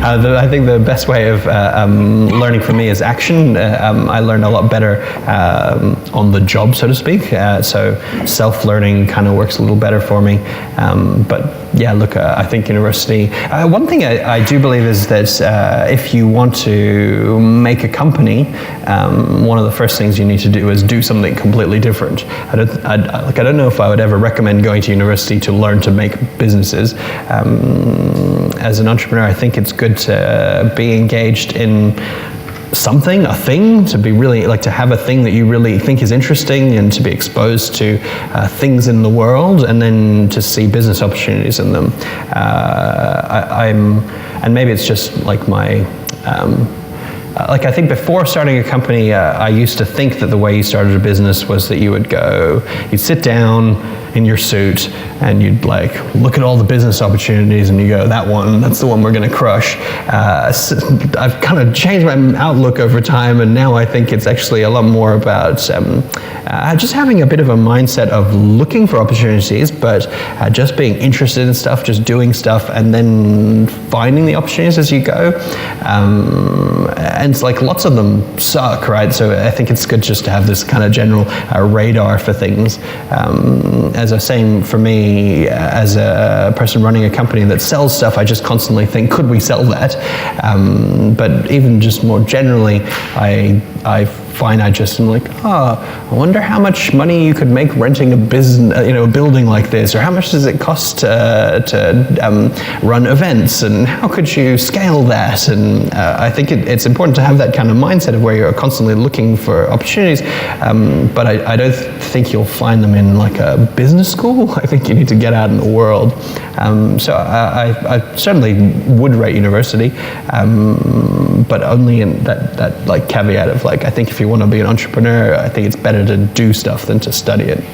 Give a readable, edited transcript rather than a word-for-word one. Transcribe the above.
I think the best way of learning for me is action. I learn a lot better on the job, so to speak. So self-learning kind of works a little better for me. But yeah, look, I think university. One thing I do believe is that if you want to make a company, one of the first things you need to do is do something completely different. I don't know if I would ever recommend going to university to learn to make businesses. As an entrepreneur, I think it's good to be engaged in something, a thing, to be really, like, to have a thing that you really think is interesting and to be exposed to things in the world, and then to see business opportunities in them. And maybe it's just like my, like, I think before starting a company, I used to think that the way you started a business was that you'd sit down in your suit and you'd like look at all the business opportunities and you go, that's the one we're going to crush. I've kind of changed my outlook over time, and now I think it's actually a lot more about just having a bit of a mindset of looking for opportunities, but just being interested in stuff, just doing stuff, and then finding the opportunities as you go. And it's like lots of them suck, right? So I think it's good just to have this kind of general radar for things. As I was saying, for me, as a person running a company that sells stuff, I just constantly think, could we sell that? But even just more generally, I find I just am like, I wonder how much money you could make renting a business, a building like this, or how much does it cost to run events, and how could you scale that? And I think it's important to have that kind of mindset of where you're constantly looking for opportunities, but I don't think you'll find them in like a business school. I think you need to get out in the world. So I certainly would rate university, but only in that like caveat of like, I think if you want to be an entrepreneur, I think it's better to do stuff than to study it.